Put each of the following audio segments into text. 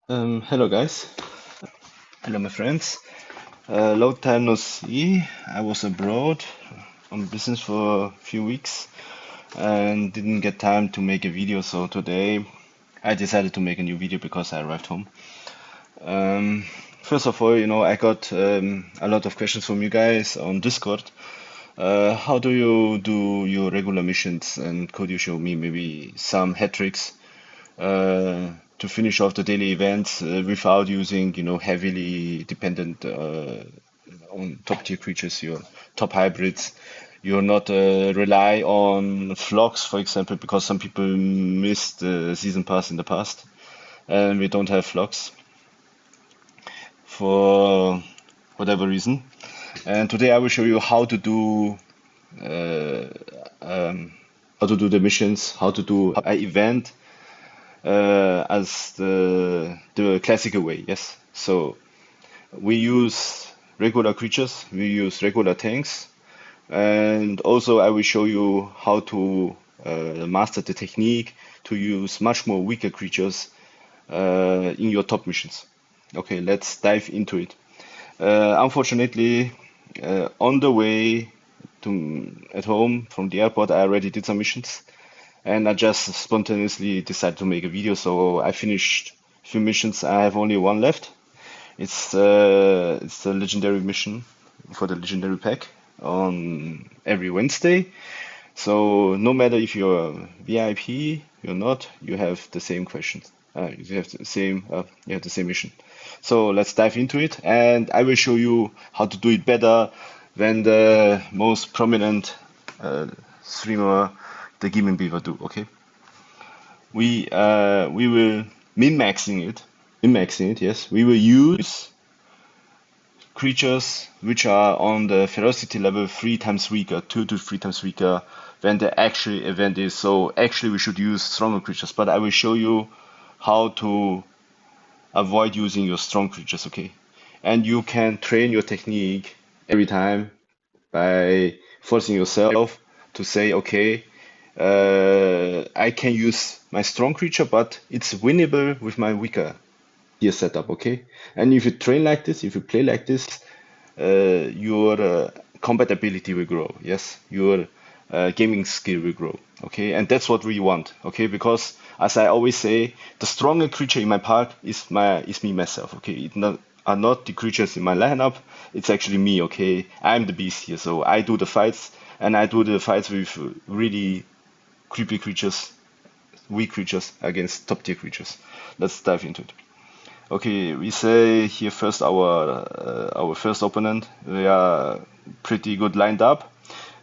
Hello guys. Hello my friends. Long time no see. I was abroad on business for a few weeks and didn't get time to make a video. So today I decided to make a new video because I arrived home. Um, First of all, I got a lot of questions from you guys on Discord. How do you do your regular missions? And could you show me maybe some hat tricks to finish off the daily events without using, heavily dependent on top tier creatures, your top hybrids. You're not rely on flocks, for example, because some people missed the season pass in the past, and we don't have flocks for whatever reason. And today I will show you uh, um, how to do the missions, how to do an event as the classical way. Yes. So we use regular creatures, we use regular tanks, and also I will show you how to master the technique to use much more weaker creatures in your top missions. Okay, let's dive into it. Unfortunately, on the way to at home from the airport, I already did some missions, and I just spontaneously decided to make a video. So I finished a few missions. I have only one left. It's a legendary mission for the legendary pack on every Wednesday. So no matter if you're VIP, you're not, you have the same questions. You have the same mission. So let's dive into it, and I will show you how to do it better than the most prominent uh, streamer, the Gaming Beaver, do. Okay, we will min-maxing it. Yes, we will use creatures which are on the ferocity level 3 times weaker, 2 to 3 times weaker than the actual event is. So actually we should use stronger creatures, but I will show you how to avoid using your strong creatures, okay? And you can train your technique every time by forcing yourself to say, okay, I can use my strong creature, but it's winnable with my weaker tier setup, okay? And if you train like this, if you play like this, your combat ability will grow. Yes, your gaming skill will grow. Okay, and that's what we want. Okay, because as I always say, the stronger creature in my park is me myself. Okay, are not the creatures in my lineup. It's actually me. Okay, I'm the beast here. So I do the fights, and I do the fights with really creepy creatures, weak creatures against top tier creatures. Let's dive into it. Okay, we say here first our first opponent. They are pretty good lined up.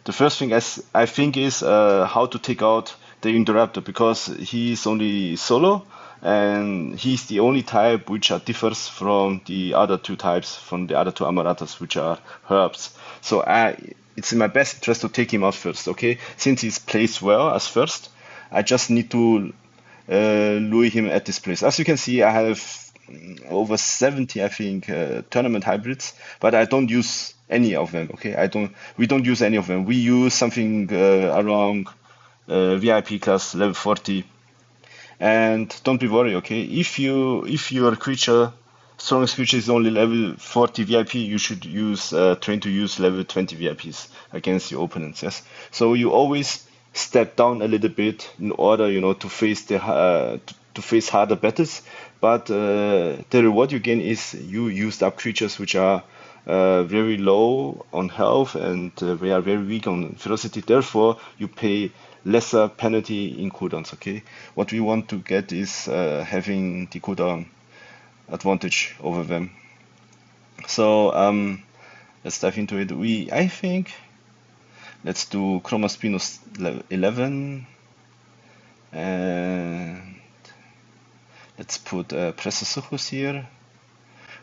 The first thing I think is how to take out the Interruptor because he's only solo and he's the only type which differs from the other two types, from the other two Amaratas, which are herbs. So it's in my best interest to take him out first, okay? Since he's placed well as first, I just need to lure him at this place. As you can see, I have over 70, I think, tournament hybrids, but I don't use any of them. Okay, we don't use any of them. We use something around VIP class level 40. And don't be worried. Okay, if your creature strongest creature is only level 40 VIP, you should use train to use level 20 VIPs against your opponents. Yes, so you always step down a little bit in order, to face to face harder battles. But the reward you gain is you used up creatures which are very low on health and they are very weak on ferocity. Therefore, you pay lesser penalty in cooldowns. Okay, what we want to get is having the cooldown advantage over them. So let's dive into it. I think, let's do Chromaspinus level 11 and let's put Pressosuchus here.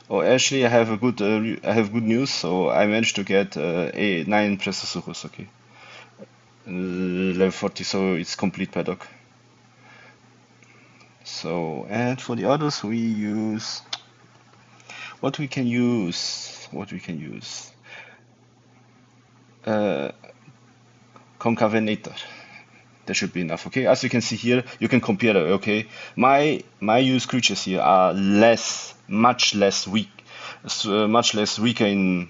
Oh, actually, I have good news. So I managed to get a 9 Pressosuchus. Okay, level 40. So it's complete paddock. So and for the others, we use what we can use. What we can use. Uh, Concavenator. That should be enough. Okay, as you can see here, you can compare it. Okay, my used creatures here are much less weak, much less weaker in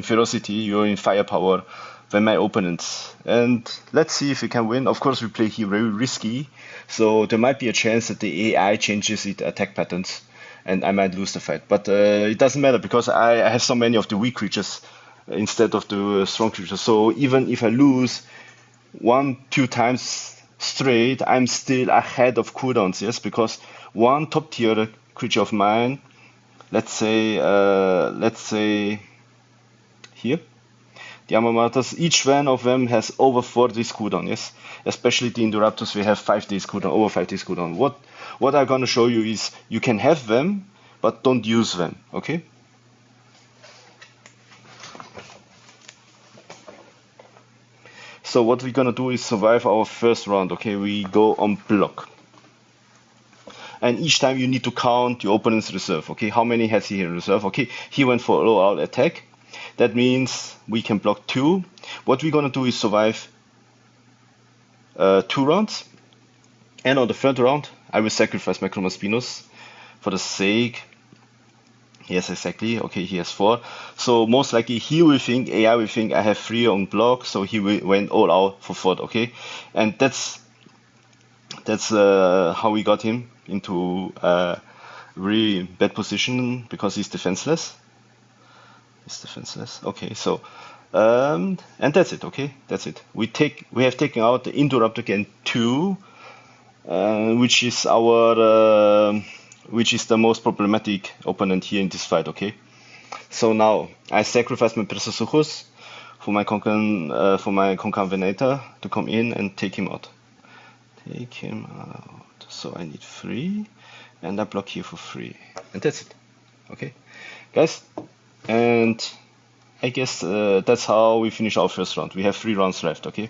ferocity or in firepower than my opponents. And let's see if we can win. Of course, we play here very risky, so there might be a chance that the AI changes its attack patterns, and I might lose the fight. But it doesn't matter because I have so many of the weak creatures instead of the strong creatures. So even if I lose 1, 2 times straight, I'm still ahead of cooldowns. Yes, because one top tier creature of mine, let's say here, the Yamamatas, each one of them has over 4 days cooldown, yes? Especially the Indoraptors, we have 5 days cooldown, over 5 days cooldown. What I'm gonna show you is you can have them, but don't use them, okay? So what we're gonna do is survive our first round, okay? We go on block. And each time you need to count your opponent's reserve, okay? How many has he in reserve? Okay, he went for a low out attack. That means we can block 2. What we're gonna do is survive 2 rounds. And on the third round, I will sacrifice my Chromaspinos for the sake. Yes, exactly. Okay, he has 4. So most likely he will think, AI will think I have 3 on block, so he went all out for 4, okay? And that's how we got him into a really bad position because he's defenseless. Okay, so and that's it. Okay, that's it. We have taken out the Indoraptor again 2, which is the most problematic opponent here in this fight. Okay, so now I sacrifice my Persesuchus for my Concavenator to come in and take him out. So I need 3, and I block here for 3, and that's it. Okay, guys. And I guess that's how we finish our first round. We have 3 rounds left, okay?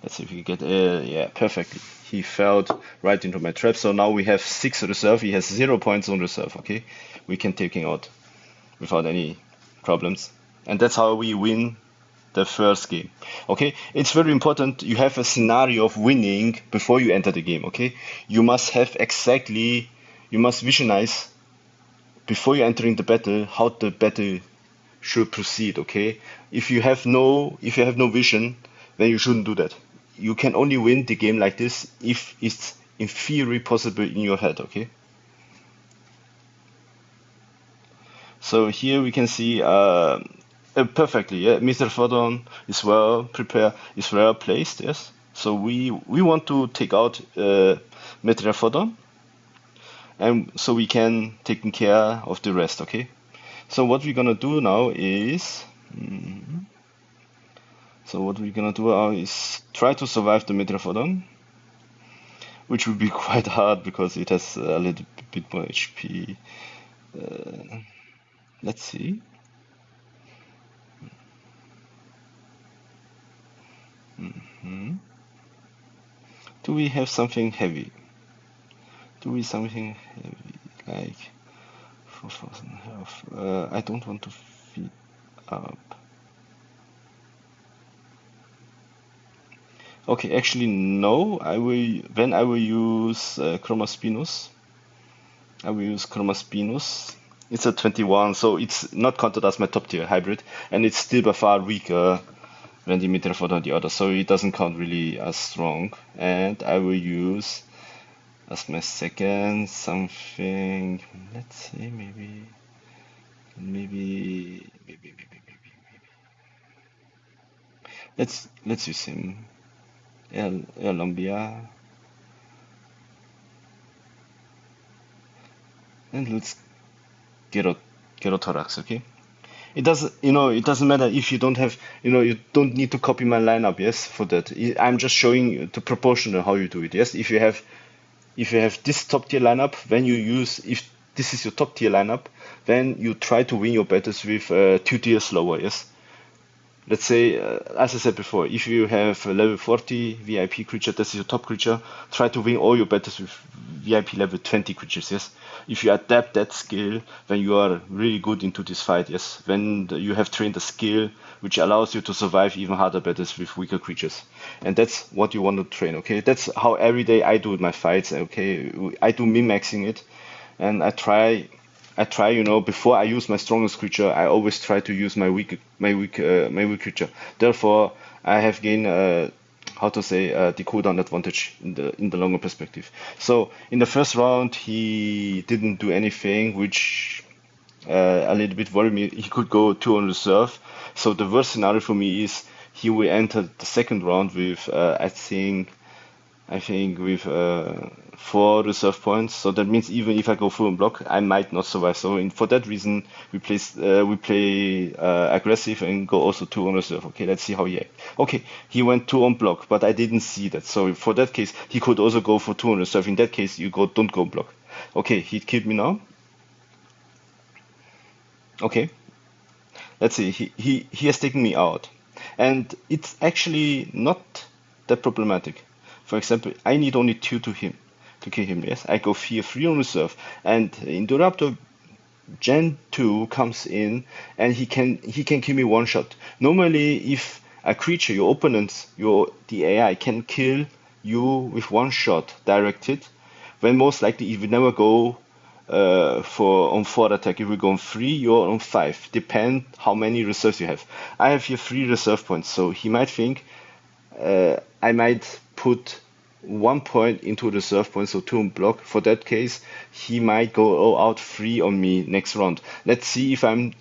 Let's see if we can get, yeah, perfectly. He fell right into my trap, so now we have 6 reserve. He has 0 points on reserve, okay? We can take him out without any problems. And that's how we win the first game, okay? It's very important you have a scenario of winning before you enter the game, okay? You must visualize before you're entering the battle, how the battle should proceed, okay? If you have no vision, then you shouldn't do that. You can only win the game like this if it's in theory possible in your head, okay? So here we can see perfectly, yeah, Mr. Fodon is well prepared, is well placed, yes? So we want to take out Mr. Fodon, and so we can take care of the rest, okay? So what we're gonna do now is try to survive the Metraphodon, which will be quite hard because it has a little bit more HP. Let's see. Do we have something heavy? Like 4,000 health? I don't want to feed up. Okay, actually no. I will use Chromaspinus. It's a 21, so it's not counted as my top tier hybrid, and it's still by far weaker than the Metraphodon and the other, so it doesn't count really as strong. And I will use as my second something. Let's see, maybe. Let's use him. Lumbia. And let's get a Thorax, okay? It doesn't matter if you don't have, you don't need to copy my lineup, yes, for that. I'm just showing you the proportional how you do it, yes? If you have this top tier lineup, if this is your top tier lineup, then you try to win your battles with 2 tiers lower, yes? Let's say, as I said before, if you have a level 40 VIP creature, that's your top creature, try to win all your battles with VIP level 20 creatures, yes. If you adapt that skill, then you are really good into this fight, yes. When you have trained a skill which allows you to survive even harder battles with weaker creatures. And that's what you want to train, okay? That's how every day I do my fights, okay? I do min-maxing it, and I try, before I use my strongest creature, I always try to use my weak creature. Therefore, I have gained how to say the cooldown advantage in the longer perspective. So in the first round, he didn't do anything, which a little bit worried me. He could go two on reserve. So the worst scenario for me is he will enter the second round with I think with 4 reserve points. So that means even if I go full on block, I might not survive. So for that reason, we play aggressive and go also two on reserve. Okay, let's see how he act. Okay, he went two on block, but I didn't see that. So for that case, he could also go for two on reserve. In that case, don't go block. Okay, he killed me now. Okay, let's see. He has taken me out, and it's actually not that problematic. For example, I need only two to kill him. Yes, I go fear three on reserve, and Indoraptor Gen 2 comes in, and he can kill me one shot. Normally, if a creature, your opponents, the AI can kill you with one shot directed, then most likely if you never go for on 4 attack, if you go on 3, you're on 5. Depend how many reserves you have. I have here 3 reserve points, so he might think I might put 1 point into the reserve point, so 2 on block. For that case, he might go all out 3 on me next round. Let's see if I'm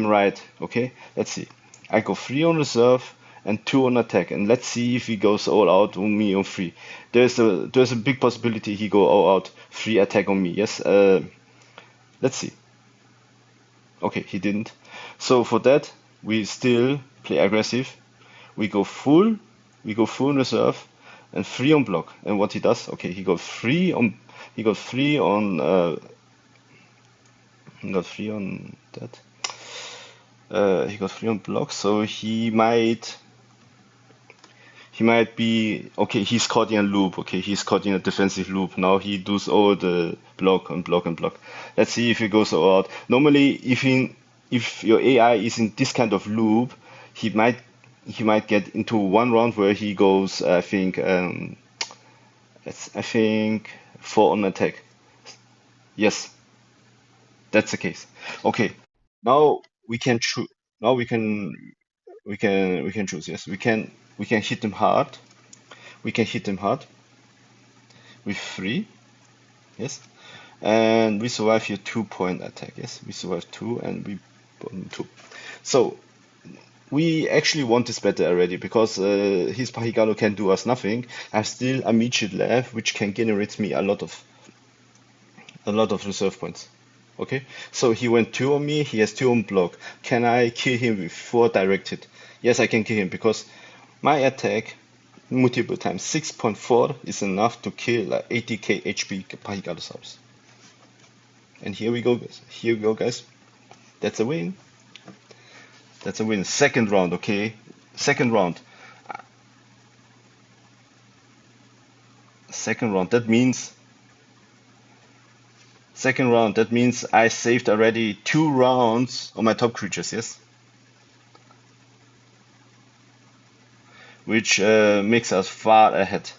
right. Okay, let's see. I go 3 on reserve and 2 on attack, and let's see if he goes all out on me on 3. There's a big possibility he go all out 3 attack on me. Yes. Let's see. Okay, he didn't. So for that, we still play aggressive. We go full, we go full reserve, and 3 on block. And what he does? Okay, he got 3 on, he got 3 on that. He got 3 on block, so he might be okay. He's caught in a loop. Okay, he's caught in a defensive loop. Now he does all the block and block and block. Let's see if he goes all out. Normally, if your AI is in this kind of loop, he might he might get into one round where he goes. I think 4 on attack. Yes, that's the case. Okay, now we can choose. Now we can choose. Yes, we can hit him hard. We can hit him hard with 3. Yes. And we survive here 2 point attack. Yes, we survive 2 and we bottom 2. So we actually want this better already because his Pahigalo can do us nothing. I have still a Michid left, which can generate me a lot of reserve points. Okay, so he went 2 on me, he has 2 on block. Can I kill him with 4 directed? Yes, I can kill him because my attack multiple times 6.4 is enough to kill a 80k HP Pahigalosaurus. And here we go, guys. Here we go, guys. That's a win. That's a win. Second round, okay? Second round. Second round. That means I saved already 2 rounds on my top creatures, yes? Which makes us far ahead.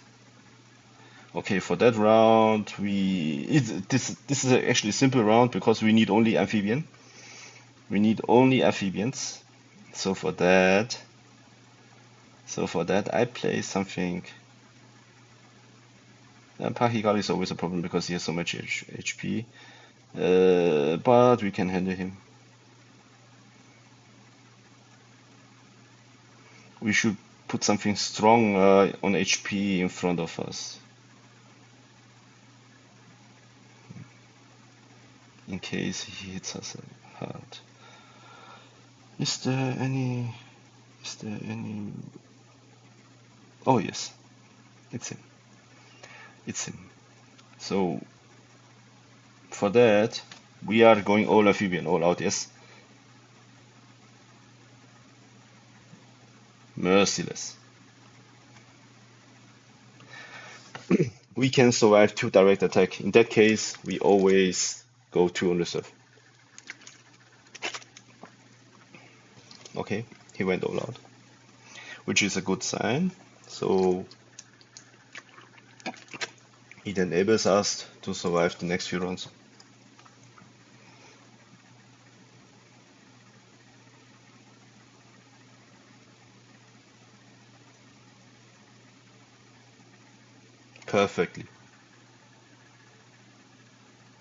Okay, for that round, this is actually a simple round because we need only amphibian. We need only amphibians. So for that, I play something. Pahigal is always a problem because he has so much HP. But we can handle him. We should put something strong on HP in front of us. In case he hits us hard. Is there any... Oh yes, it's him. It's him. So for that, we are going all amphibian, all out, yes? Merciless. we can survive two direct attack. In that case, we always go two on reserve. Okay, he went all out, which is a good sign. So it enables us to survive the next few rounds. Perfectly.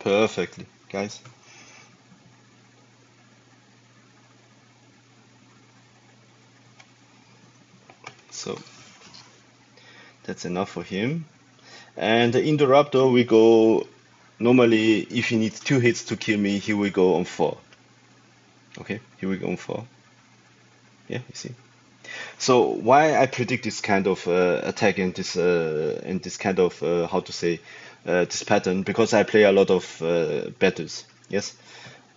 Perfectly, guys. So that's enough for him. And the interrupter, we go normally if he needs two hits to kill me, he will go on four. Okay, here we go on four. Yeah, you see. So why I predict this kind of attack and this kind of how to say this pattern, because I play a lot of battles. Yes,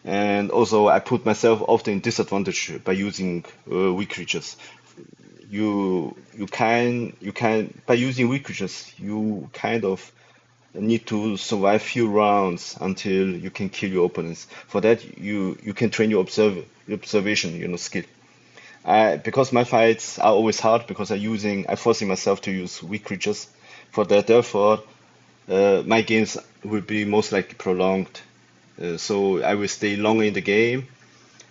and also I put myself often in disadvantage by using weak creatures. You can by using weak creatures you kind of need to survive few rounds until you can kill your opponents. For that you can train your observation skill. Because my fights are always hard because I'm forcing myself to use weak creatures. For that, therefore, my games will be most likely prolonged. So I will stay longer in the game,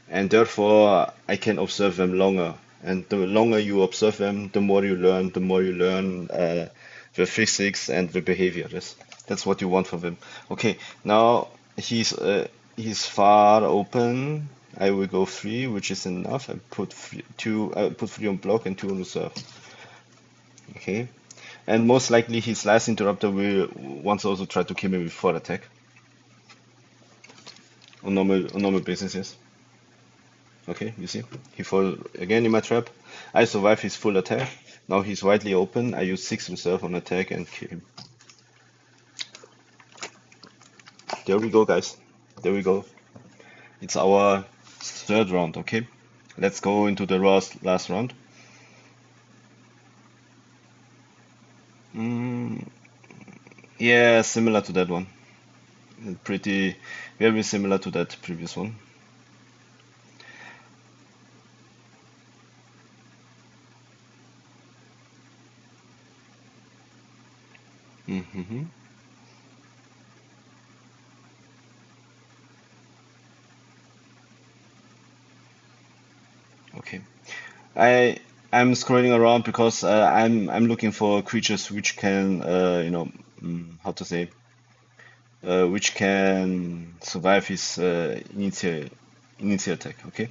and therefore I can observe them longer. And the longer you observe them, the more you learn. The more you learn the physics and the behavior. That's what you want from them. Okay, now he's far open. I will go three, which is enough. I put three on block and two on reserve. Okay, and most likely his last interrupter will once also try to kill me with four attack on normal basis. Yes. Okay, you see, he fall again in my trap. I survive his full attack. Now he's widely open. I use six reserve on attack and kill him. There we go, guys. There we go. It's our third round. Okay, let's go into the last round. Mm, yeah, similar to that one. Pretty, very similar to that previous one. Hmm. Okay. I'm scrolling around because I'm looking for creatures which can how to say which can survive his initial attack. Okay,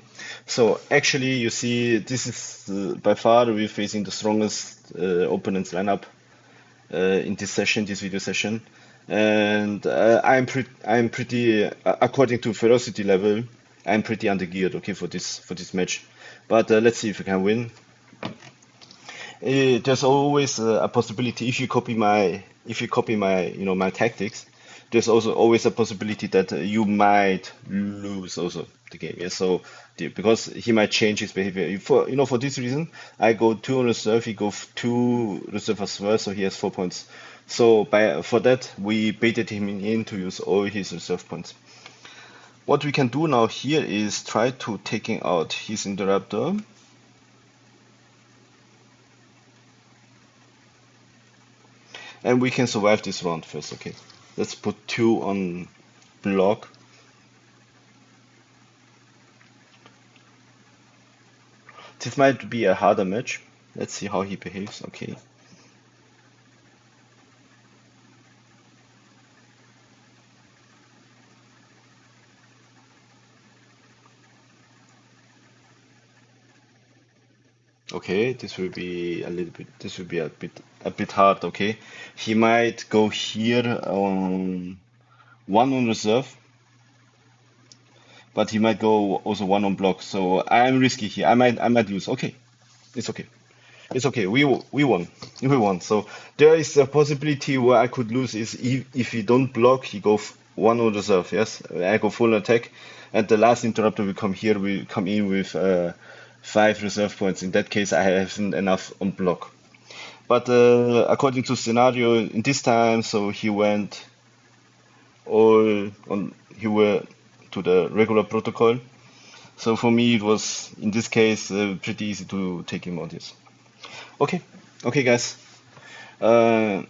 so actually you see this is by far we're facing the strongest opponents lineup in this video session, and I'm pretty according to ferocity level I'm pretty undergeared. Okay, for this match, but let's see if we can win. There's always a possibility if you copy my my tactics. There's also always a possibility that you might lose also the game. Yeah, so because he might change his behavior. For this reason, I go two on reserve. He go two reserve as well, so he has 4 points. So for that we baited him in to use all his reserve points. What we can do now here is try to taking out his interrupter. And we can survive this round first, okay? Let's put two on block. This might be a harder match. Let's see how he behaves, okay. Okay, this will be a bit hard, okay? He might go here on one on reserve, but he might go also one on block. So I'm risky here. I might lose. Okay, it's okay. It's okay. We won. We won. So there is a possibility where I could lose is if he don't block, he go one on reserve. Yes, I go full attack, and the last interrupter will come here. Will come in with five reserve points. In that case, I haven't enough on block. But according to scenario in this time, so he went to the regular protocol. So for me, it was in this case pretty easy to take him on this. Okay, okay, guys. Uh,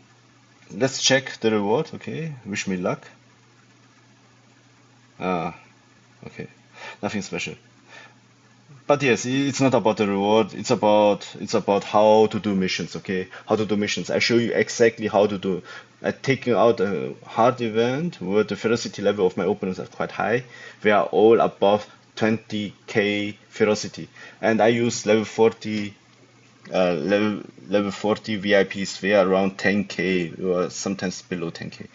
let's check the reward. Okay, wish me luck. Ah, okay, nothing special. But yes, it's not about the reward. It's about how to do missions. Okay, how to do missions. I show you exactly how to do. I taking out a hard event where the ferocity level of my opponents are quite high. They are all above 20k ferocity, and I use level 40 VIPs. They are around 10k or sometimes below 10k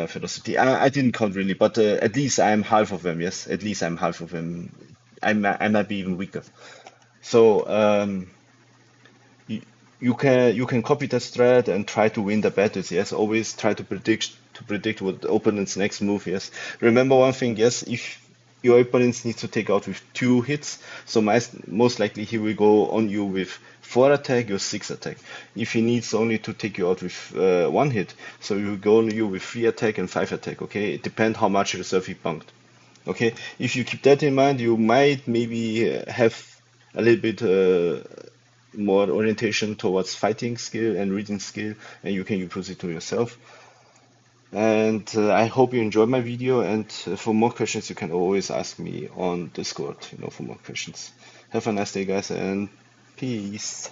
ferocity. I didn't count really, but at least I'm half of them. Yes, at least I'm half of them. I might be even weaker. So you, you can copy that thread and try to win the battles. Yes, always try to predict what the opponent's next move. Yes, remember one thing. Yes, if your opponent needs to take out with 2 hits, so most likely he will go on you with 4 attack or 6 attack. If he needs only to take you out with 1 hit, so he will go on you with 3 attack and 5 attack. Okay, it depends how much reserve he bunked. Okay, if you keep that in mind, you might maybe have a little bit more orientation towards fighting skill and reading skill, and you can use it to yourself. And I hope you enjoyed my video. And for more questions, you can always ask me on Discord, for more questions. Have a nice day, guys, and peace.